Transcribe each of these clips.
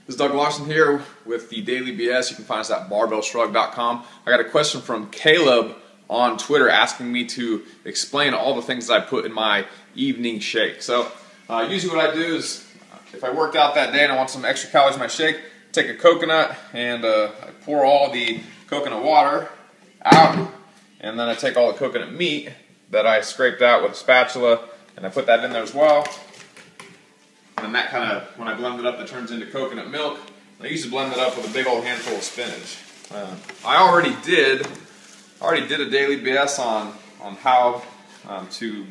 This is Doug Larson here with the Daily BS. You can find us at barbellshrugged.com. I got a question from Caleb on Twitter asking me to explain all the things that I put in my evening shake. So usually what I do is, if I worked out that day and I want some extra calories in my shake, take a coconut and I pour all the coconut water out, and then I take all the coconut meat that I scraped out with a spatula and I put that in there as well. And that kind of, when I blend it up, it turns into coconut milk. I usually blend it up with a big old handful of spinach. I already did a daily BS on how to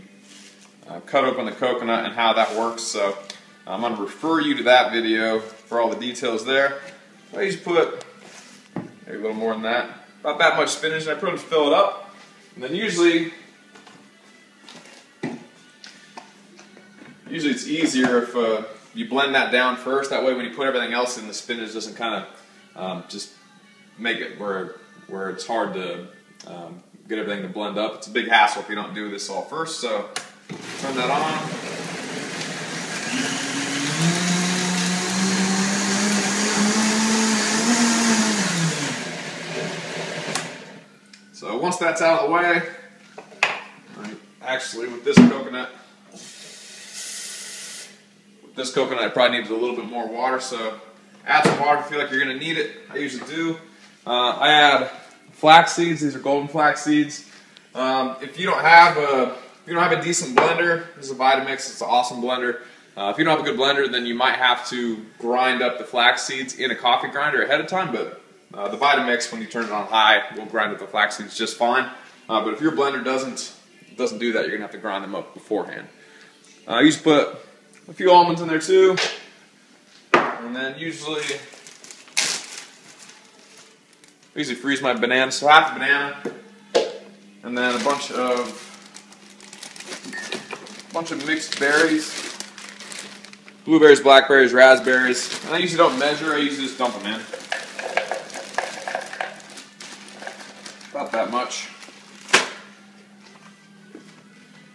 cut open the coconut and how that works. So I'm going to refer you to that video for all the details there. I usually put maybe a little more than that, about that much spinach, and I pretty much fill it up. And then usually it's easier if you blend that down first. That way when you put everything else in, the spinach doesn't kind of just make it where it's hard to get everything to blend up. It's a big hassle if you don't do this all first. So turn that on. So once that's out of the way, actually with this coconut I probably needed a little bit more water, so add some water if you feel like you're going to need it. I usually do. I add flax seeds. These are golden flax seeds. If you don't have a decent blender, this is a Vitamix. It's an awesome blender. If you don't have a good blender, then you might have to grind up the flax seeds in a coffee grinder ahead of time, but the Vitamix, when you turn it on high, will grind up the flax seeds just fine. But if your blender doesn't do that, you're going to have to grind them up beforehand. I usually put a few almonds in there too, and then usually freeze my bananas, so half the banana, and then a bunch of mixed berries, blueberries, blackberries, raspberries. And I usually don't measure, I usually just dump them in. About that much.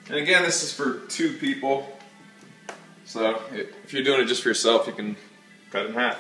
And again, this is for 2 people. So if you're doing it just for yourself, you can cut it in half.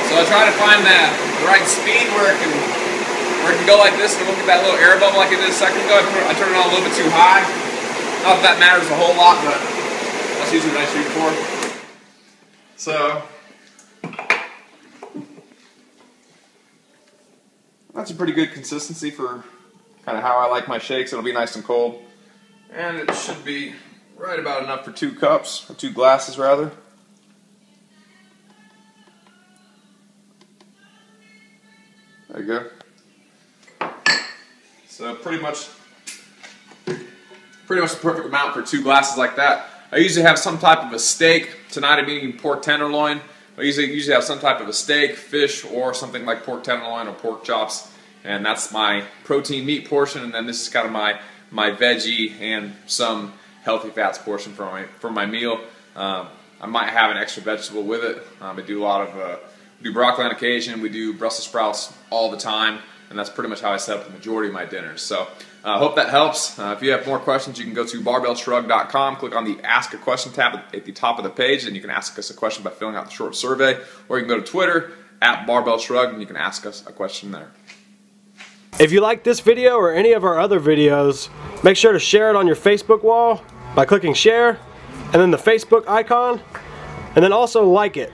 So I try to find the right speed where it can go like this, and look at that little air bubble like it did a second ago. I turn it on a little bit too high. Not that matters a whole lot, but that's usually what I shoot for. So that's a pretty good consistency for kind of how I like my shakes. It'll be nice and cold, and it should be right about enough for 2 cups, or 2 glasses rather. There you go. So pretty much the perfect amount for 2 glasses like that. I usually have some type of a steak. Tonight I'm eating pork tenderloin. I usually have some type of a steak, fish, or something like pork tenderloin or pork chops. And that's my protein meat portion, and then this is kind of my veggie and some healthy fats portion for my meal. I might have an extra vegetable with it. I do a lot of we do broccoli on occasion. We do Brussels sprouts all the time, and that's pretty much how I set up the majority of my dinners. So I hope that helps. If you have more questions, you can go to barbellshrugged.com, click on the Ask a Question tab at the top of the page, and you can ask us a question by filling out the short survey, or you can go to Twitter at Barbell Shrugged, and you can ask us a question there. If you like this video or any of our other videos, make sure to share it on your Facebook wall by clicking share, and then the Facebook icon, and then also like it.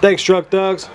Thanks, Truck Thugs.